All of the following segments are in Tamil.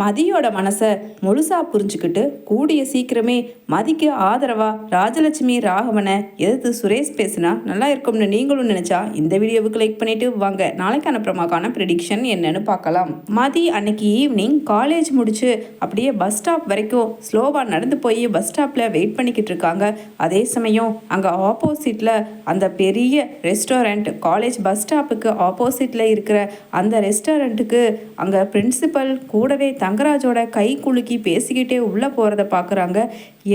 மதியோட மனசை முழுசா புரிஞ்சுக்கிட்டு கூடிய சீக்கிரமே மதிக்கு ஆதரவா ராஜலட்சுமி ராகவனை எதிர்த்து சுரேஷ் பேசினா நல்லா இருக்கும்னு நீங்களும் நினைச்சா இந்த வீடியோவுக்கு லைக் பண்ணிட்டு வாங்க நாளைக்கான பிரமாக்கான ப்ரெடிக்ஷன் என்னன்னு பார்க்கலாம். மதி அன்னைக்கு ஈவினிங் காலேஜ் முடிச்சு அப்படியே பஸ் ஸ்டாப் வரைக்கும் ஸ்லோவா நடந்து போய் பஸ் ஸ்டாப்ல வெயிட் பண்ணிக்கிட்டு இருக்காங்க. அதே சமயம் அங்க ஆப்போசிட்ல அந்த பெரிய ரெஸ்டாரண்ட், காலேஜ் பஸ் ஸ்டாப்புக்கு ஆப்போசிட்ல இருக்கிற அந்த ரெஸ்டாரண்ட்டுக்கு அங்க பிரின்சிபல் கூடவே தங்கராஜோட கை குலுக்கி பேசிக்கிட்டே உள்ளே போகிறத பார்க்குறாங்க.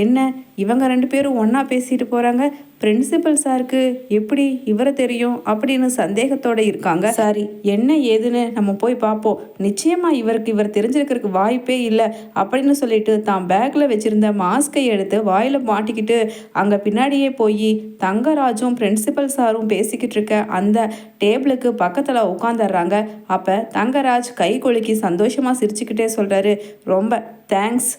என்ன இவங்க ரெண்டு பேரும் ஒன்றா பேசிட்டு போகிறாங்க, பிரின்சிபல் சாருக்கு எப்படி இவரை தெரியும் அப்படின்னு சந்தேகத்தோடு இருக்காங்க. சரி என்ன ஏதுன்னு நம்ம போய் பார்ப்போம், நிச்சயமாக இவர் தெரிஞ்சிருக்கிறதுக்கு வாய்ப்பே இல்லை அப்படின்னு சொல்லிட்டு தான் பேக்கில் வச்சுருந்த மாஸ்கை எடுத்து வாயில் மாட்டிக்கிட்டு அங்கே பின்னாடியே போய் தங்கராஜும் பிரின்சிபல் சாரும் பேசிக்கிட்டு இருக்க அந்த டேபிளுக்கு பக்கத்தில் உட்காந்துடுறாங்க. அப்போ தங்கராஜ் கை கொலுக்கி சந்தோஷமாக சிரிச்சுக்கிட்டே சொல்கிறாரு, ரொம்ப தேங்க்ஸ்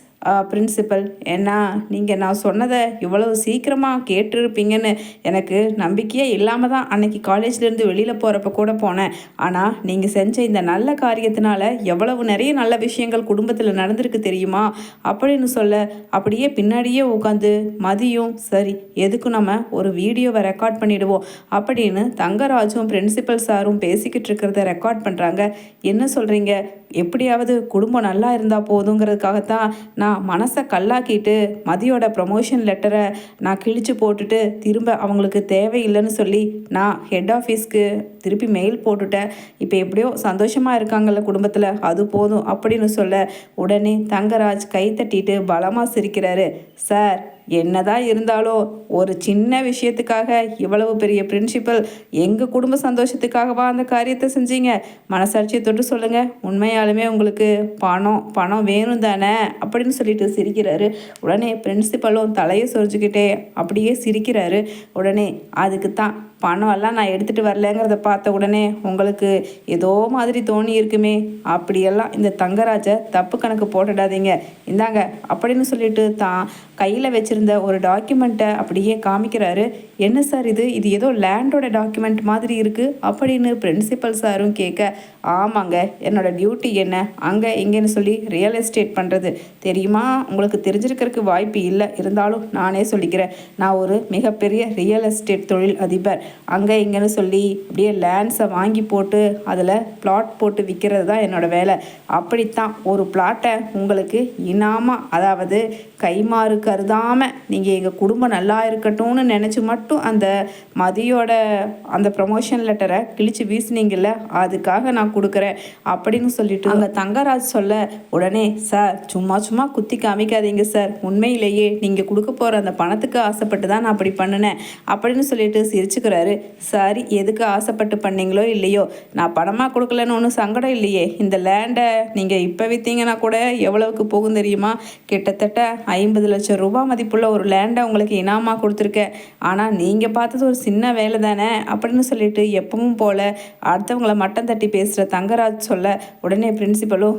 பிரின்சிபல், ஏன்னா நீங்கள் நான் சொன்னதை இவ்வளவு சீக்கிரமாக கேட்டிருப்பீங்கன்னு எனக்கு நம்பிக்கையே இல்லாமல் தான் அன்னைக்கு காலேஜ்லேருந்து வெளியில் போகிறப்ப கூட போனேன். ஆனால் நீங்கள் செஞ்ச இந்த நல்ல காரியத்தினால எவ்வளவு நிறைய நல்ல விஷயங்கள் குடும்பத்தில் நடந்திருக்கு தெரியுமா அப்படின்னு சொல்ல அப்படியே பின்னாடியே உட்காந்து மதியும் சரி எதுக்கும் நம்ம ஒரு வீடியோவை ரெக்கார்ட் பண்ணிடுவோம் அப்படின்னு தங்கராஜும் பிரின்சிபல் சாரும் பேசிக்கிட்டு இருக்கிறத ரெக்கார்ட் பண்ணுறாங்க. என்ன சொல்கிறீங்க, எப்படியாவது குடும்பம் நல்லா இருந்தால் போதுங்கிறதுக்காகத்தான் நான் மனசை கல்லாக்கிட்டு மதியோட ப்ரமோஷன் லெட்டரை நான் கிழிச்சு போட்டுட்டு திரும்ப அவங்களுக்கு தேவையில்லைன்னு சொல்லி நான் ஹெட் ஆஃபீஸ்க்கு திருப்பி மெயில் போட்டுட்டேன். இப்போ எப்படியோ சந்தோஷமாக இருக்காங்கல்ல குடும்பத்தில், அது போதும் அப்படின்னு சொல்ல உடனே தங்கராஜ் கை தட்டிட்டு பலமாக சிரிக்கிறாரு. சார் என்னதான் இருந்தாலும் ஒரு சின்ன விஷயத்துக்காக இவ்வளவு பெரிய பிரின்சிபல் எங்கள் குடும்ப சந்தோஷத்துக்காகவா அந்த காரியத்தை செஞ்சீங்க? மனசாட்சியை தொட்டு சொல்லுங்கள், உண்மையாலுமே உங்களுக்கு பணம் வேணும் தானே அப்படின்னு சொல்லிட்டு சிரிக்கிறாரு. உடனே பிரின்சிபலும் தலையை சொரிஞ்சுக்கிட்டே அப்படியே சிரிக்கிறாரு. உடனே அதுக்கு தான் பணம் நான் எடுத்துகிட்டு வரலங்கிறத பார்த்த உடனே உங்களுக்கு ஏதோ மாதிரி தோணி இருக்குமே, அப்படியெல்லாம் இந்த தங்கராஜை தப்பு கணக்கு போட்டுடாதீங்க, இந்தாங்க அப்படின்னு சொல்லிட்டு தான் கையில் வச்சுருந்த ஒரு டாக்குமெண்ட்டை அப்படியே காமிக்கிறாரு. என்ன சார் இது ஏதோ லேண்டோட டாக்குமெண்ட் மாதிரி இருக்குது அப்படின்னு பிரின்சிபல் சாரும் கேட்க, ஆமாங்க என்னோட டியூட்டி என்ன அங்கே இங்கேன்னு சொல்லி ரியல் எஸ்டேட் பண்ணுறது தெரியுமா, உங்களுக்கு தெரிஞ்சிருக்கிறதுக்கு வாய்ப்பு இல்லை, இருந்தாலும் நானே சொல்லிக்கிறேன், நான் ஒரு மிகப்பெரிய ரியல் எஸ்டேட் தொழில் அதிபர். அங்கே இங்கேன்னு சொல்லி அப்படியே லேண்ட்ஸை வாங்கி போட்டு அதில் பிளாட் போட்டு விற்கிறது தான் என்னோடய வேலை. அப்படித்தான் ஒரு பிளாட்டை உங்களுக்கு இனாமா, அதாவது கைமாறு கருதாமல் நீங்கள் எங்கள் குடும்பம் நல்லா இருக்கட்டும்னு நினச்சி மட்டும் அந்த மதியோட அந்த ப்ரமோஷன் லெட்டரை கிழிச்சு வீசினீங்கல்ல, அதுக்காக நான் கொடுக்குறேன் அப்படின்னு சொல்லிட்டு அங்கே தங்கராஜ் சொல்ல உடனே, சார் சும்மா குத்தி காமிக்காதீங்க சார், உண்மையிலேயே நீங்கள் கொடுக்க போகிற அந்த பணத்துக்கு ஆசைப்பட்டு தான் நான் அப்படி பண்ணினேன் அப்படின்னு சொல்லிட்டு சிரிச்சுக்கிறாரு. சரி எதுக்கு ஆசைப்பட்டு பண்ணீங்களோ இல்லையோ, நான் பணமாக கொடுக்கலன்னு ஒன்றும் சங்கடம் இல்லையே, இந்த லேண்டை நீங்கள் இப்போ விற்றீங்கன்னா கூட எவ்வளவுக்கு போகும் தெரியுமா, கிட்டத்தட்ட 50 லட்சம் ரூபாய் மதிப்புள்ள ஒரு லேண்டை உங்களுக்கு இனாமாக கொடுத்துருக்கேன். ஆனால் நீங்கள் பார்த்தது ஒரு சின்ன வேலை தானே அப்படின்னு சொல்லிட்டு எப்பவும் போல் அடுத்தவங்களை மட்டம் தட்டி பேசுகிற தங்கராஜ் சொல்ல உடனே பிரின்சிபலும்,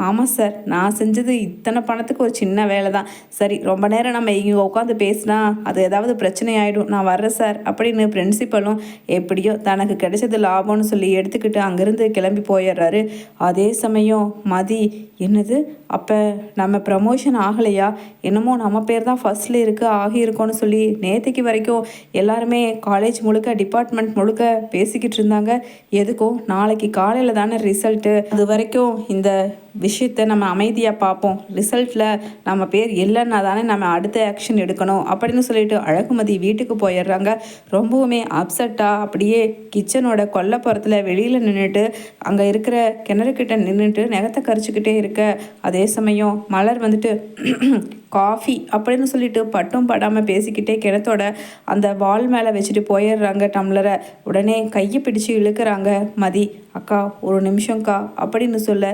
ஆமாம் சார், நான் செஞ்சது இத்தனை பணத்துக்கு ஒரு சின்ன வேலை தான். சரி ரொம்ப நேரம் நம்ம இங்கே உட்காந்து பேசினா அது ஏதாவது பிரச்சனை ஆகிடும், நான் வர்றேன் சார் அப்படின்னு பிரின்சிபலும் எப்படியோ தனக்கு கிடைச்சது லாபம்னு சொல்லி எடுத்துக்கிட்டு அங்கேருந்து கிளம்பி போயிடுறாரு. அதே சமயம் மதி, என்னது அப்போ நம்ம ப்ரமோஷன் ஆகலையா, என்னமோ நம்ம பேர் தான் ஃபர்ஸ்ட்ல ஆகியிருக்கோன்னு சொல்லி நேற்றுக்கு வரைக்கும் எல்லாருமே காலேஜ் முழுக்க டிபார்ட்மெண்ட் முழுக்க பேசிக்கிட்டு இருந்தாங்க. எதுக்கும் நாளைக்கு காலையில் தானே ரிசல்ட்டு, அது வரைக்கும் இந்த விஷயத்தை நம்ம அமைதியாக பார்ப்போம், ரிசல்ட்டில் நம்ம பேர் இல்லைன்னா தானே நம்ம அடுத்த ஆக்ஷன் எடுக்கணும் அப்படின்னு சொல்லிட்டு அழகுமதி வீட்டுக்கு போயிடுறாங்க. ரொம்பவுமே அப்செட்டாக அப்படியே கிச்சனோட கொல்லைப்புறத்தில் வெளியில் நின்றுட்டு அங்கே இருக்கிற கிணறுக்கிட்ட நின்றுட்டு நெகத்தை கரிச்சிக்கிட்டே இருக்க, அதே சமயம் மலர் வந்துட்டு காஃபி அப்படின்னு சொல்லிட்டு பட்டும் படாமல் பேசிக்கிட்டே கிணத்தோட அந்த வால் மேலே வச்சுட்டு போயிடுறாங்க டம்ளரை. உடனே கையை பிடிச்சு இழுக்கிறாங்க மதி. அக்கா ஒரு நிமிஷம்க்கா அப்படின்னு சொல்ல,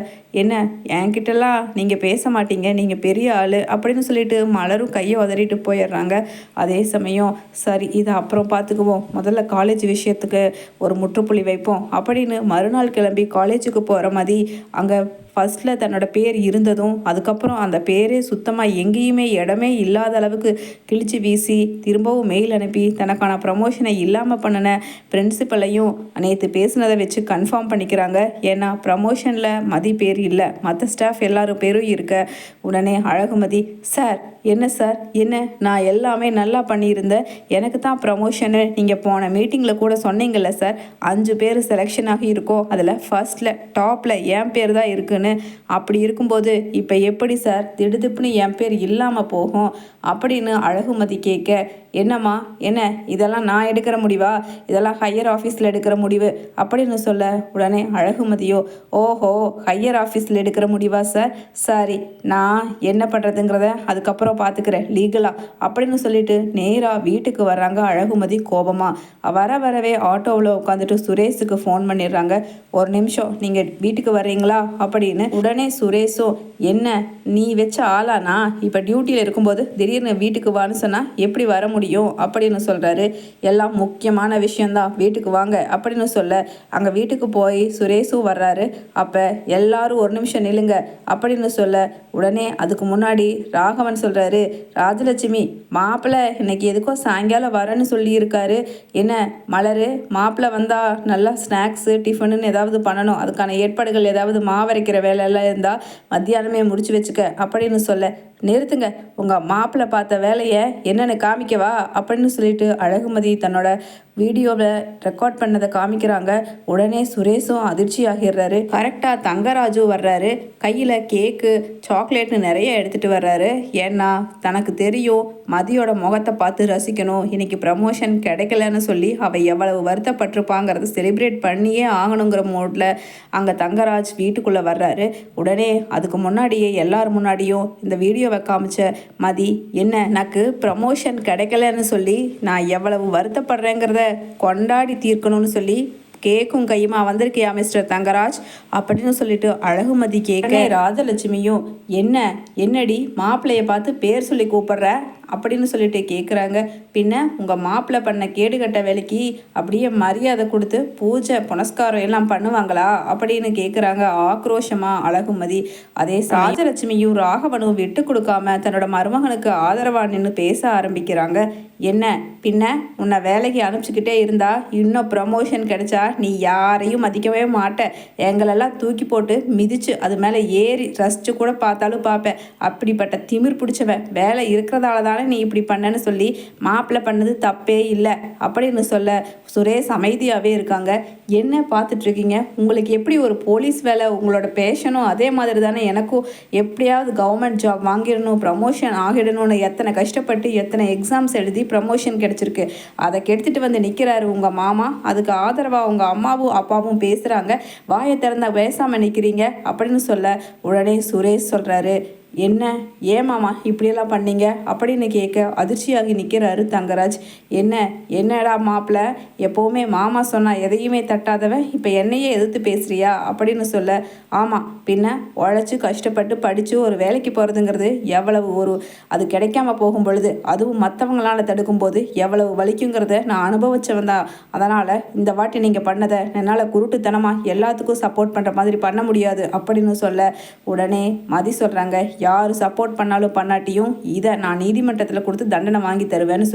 என்ன என்கிட்டலாம் நீங்கள் பேச மாட்டீங்க, நீங்கள் பெரிய ஆள் அப்படின்னு சொல்லிட்டு மலரும் கையை உதறிட்டு போயிடுறாங்க. அதே சமயம் சரி இதை அப்புறம் பார்த்துக்குவோம், முதல்ல காலேஜ் விஷயத்துக்கு ஒரு முற்றுப்புள்ளி வைப்போம் அப்படின்னு மறுநாள் கிளம்பி காலேஜுக்கு போகிற மதி அங்கே ஃபர்ஸ்ட்டில் தன்னோட பேர் இருந்ததும் அதுக்கப்புறம் அந்த பேரே சுத்தமாக எங்கேயுமே இடமே இல்லாத அளவுக்கு கிழிச்சு வீசி திரும்பவும் மெயில் அனுப்பி தனக்கான ப்ரமோஷனை இல்லாமல் பண்ணின பிரின்சிபலையும் நேற்று பேசுனதை வச்சு கன்ஃபார்ம் பண்ணிக்கிறாங்க. ஏன்னா ப்ரமோஷனில் மதி பேர் இல்லை, மற்ற ஸ்டாஃப் எல்லாரும் பேரும் இருக்க. உடனே அழகுமதி, சார் என்ன சார் என்ன, நான் எல்லாமே நல்லா பண்ணியிருந்தேன், எனக்கு தான் ப்ரமோஷனு, நீங்கள் போன மீட்டிங்கில் கூட சொன்னீங்கல்ல சார் 5 பேர் செலெக்ஷன் ஆகி இருக்கோம், அதில் ஃபர்ஸ்ட்டில் டாப்பில் என் பேர் தான் இருக்குன்னு. அப்படி இருக்கும்போது இப்போ எப்படி சார் திடுதிப்புன்னு என் பேர் இல்லாமல் போகும் அப்படின்னு அழகுமதி கேட்க, என்னம்மா என்ன இதெல்லாம் நான் எடுக்கிற முடிவா, இதெல்லாம் ஹையர் ஆஃபீஸில் எடுக்கிற முடிவு அப்படின்னு சொல்ல, உடனே அழகுமதியோ, ஓஹோ ஹையர் ஆஃபீஸில் எடுக்கிற முடிவா சார், சரி நான் என்ன பண்ணுறதுங்கிறத அதுக்கப்புறம் பார்த்துக்கிறேன் லீகலாக அப்படின்னு சொல்லிட்டு நேராக வீட்டுக்கு வர்றாங்க அழகுமதி கோபமாக. வரவே ஆட்டோவில் உட்காந்துட்டு சுரேஷுக்கு ஃபோன் பண்ணிடுறாங்க. ஒரு நிமிஷம் நீங்கள் வீட்டுக்கு வர்றீங்களா அப்படின்னு. உடனே சுரேஷும், என்ன நீ வச்ச ஆளானா, இப்போ டியூட்டியில் இருக்கும்போது திடீர்னு வீட்டுக்கு வான்னு சொன்னால் எப்படி வர முடியும் அப்படின்னு சொல்கிறாரு. எல்லாம் முக்கியமான விஷயந்தான், வீட்டுக்கு வாங்க அப்படின்னு சொல்ல அங்கே வீட்டுக்கு போய் சுரேஷும் வர்றாரு. அப்போ எல்லாரும் ஒரு நிமிஷம் நில்லுங்க அப்படின்னு சொல்ல, உடனே அதுக்கு முன்னாடி ராகவன் சொல்கிறாரு, ராஜலட்சுமி மாப்பிள்ளை இன்னைக்கு எதுக்கோ சாயங்காலம் வரேன்னு சொல்லியிருக்காரு, என்ன மலரு மாப்பிள்ளை வந்தால் நல்லா ஸ்நாக்ஸு டிஃபனுன்னு ஏதாவது பண்ணணும், அதுக்கான ஏற்பாடுகள் ஏதாவது மாவரைக்கிற வேலையெல்லாம் இருந்தால் மத்தியானமே முடிச்சு வச்சுக்க அப்படின்னு சொல்ல, நிறுத்துங்க உங்கள் மாப்பிள்ளை பார்த்த வேலையை என்னென்னு காமிக்கவா அப்படின்னு சொல்லிட்டு அழகுமதி தன்னோட வீடியோவில் ரெக்கார்ட் பண்ணதை காமிக்கிறாங்க. உடனே சுரேஷும் அதிர்ச்சி ஆகிடுறாரு. கரெக்டாக தங்கராஜு வர்றாரு, கையில் கேக்கு சாக்லேட்னு நிறைய எடுத்துகிட்டு வர்றாரு. ஏன்னா தனக்கு தெரியும் மதியோட முகத்தை பார்த்து ரசிக்கணும், இன்னைக்கு ப்ரமோஷன் கிடைக்கலன்னு சொல்லி அவள் எவ்வளவு வருத்தப்பட்டிருப்பாங்கிறத செலிப்ரேட் பண்ணியே ஆகணுங்கிற மோடில் அங்கே தங்கராஜ் வீட்டுக்குள்ளே வர்றாரு. உடனே அதுக்கு முன்னாடியே எல்லார் முன்னாடியும் இந்த வீடியோவை காமிச்ச மதி, என்ன எனக்கு ப்ரமோஷன் கிடைக்கலன்னு சொல்லி நான் எவ்வளவு வருத்தப்படுறேங்கிறத கொண்டாடி தீர்க்கணும்னு சொல்லி கேக்கும் கையுமா வந்திருக்கியா மிஸ்டர் தங்கராஜ் அப்படின்னு சொல்லிட்டு அழகுமதி கேட்க, ராஜலட்சுமியும் என்னடி மாப்பிள்ளைய பார்த்து பேர் சொல்லி கூப்பிடுற அப்படின்னு சொல்லிட்டு கேட்குறாங்க. பின்ன உங்கள் மாப்பிள்ளை பண்ண கேடுகட்ட வேலைக்கு அப்படியே மரியாதை கொடுத்து பூஜை புனஸ்காரம் எல்லாம் பண்ணுவாங்களா அப்படின்னு கேட்குறாங்க ஆக்ரோஷமாக அழகுமதி. அதே ராஜலட்சுமியும் ராகவனும் விட்டு கொடுக்காம தன்னோட மருமகனுக்கு ஆதரவாக நின்று பேச ஆரம்பிக்கிறாங்க. என்ன பின்ன உன்னை வேலைக்கு அனுப்பிச்சிக்கிட்டே இருந்தா இன்னும் ப்ரமோஷன் கிடைச்சா நீ யாரையும் மதிக்கவே மாட்ட, எங்களெல்லாம் தூக்கி போட்டு மிதிச்சு அது மேலே ஏறி ரசிச்சு கூட பார்த்தாலும் பார்ப்பேன், அப்படிப்பட்ட திமிர் பிடிச்சவன், வேலை இருக்கிறதால தான் நீ இப்படி பண்ணன்னு சொல்லி மாப்பிள்ளை பண்ணது தப்பே இல்லை அப்படின்னு சொல்ல சுரேஷ் அமைதியாகவே இருக்காங்க. என்ன பார்த்துட்ருக்கீங்க, உங்களுக்கு எப்படி ஒரு போலீஸ் வேலை உங்களோட பேஷனும் அதே மாதிரி தானே எனக்கும் எப்படியாவது கவர்மெண்ட் ஜாப் வாங்கிடணும் ப்ரமோஷன் ஆகிடணும்னு எத்தனை கஷ்டப்பட்டு எத்தனை எக்ஸாம்ஸ் எழுதி ப்ரமோஷன் கிடச்சிருக்கு, அதை கெடுத்துட்டு வந்து நிற்கிறாரு உங்கள் மாமா, அதுக்கு ஆதரவாக உங்கள் அம்மாவும் அப்பாவும் பேசுகிறாங்க, வாயை திறந்த பேசாமல் நிற்கிறீங்க அப்படின்னு சொல்ல, உடனே சுரேஷ் சொல்கிறாரு, என்ன ஏன் மாமா இப்படியெல்லாம் பண்ணீங்க அப்படின்னு கேட்க அதிர்ச்சியாகி நிற்கிறாரு தங்கராஜ். என்னடா மாப்பிள்ள, எப்போவுமே மாமா சொன்னால் எதையுமே தட்டாதவன் இப்போ என்னையே எதிர்த்து பேசுறியா அப்படின்னு சொல்ல, ஆமாம் பின்ன உழைச்சி கஷ்டப்பட்டு படித்து ஒரு வேலைக்கு போகிறதுங்கிறது எவ்வளவு அது கிடைக்காம போகும் பொழுது அதுவும் மற்றவங்களால் தடுக்கும்போது எவ்வளவு வலிக்குங்கிறத நான் அனுபவிச்சவன் தான், அதனால் இந்த வாட்டி நீங்கள் பண்ணதை என்னால் குருட்டுத்தனமாக எல்லாத்துக்கும் சப்போர்ட் பண்ணுற மாதிரி பண்ண முடியாது அப்படின்னு சொல்ல, உடனே மதி சொல்கிறாங்க, யார் சப்போர்ட் பண்ணாலும் பண்ணாட்டியும் இதை நான் நீதிமன்றத்தில் கொடுத்து தண்டனை வாங்கி தருவேன்னு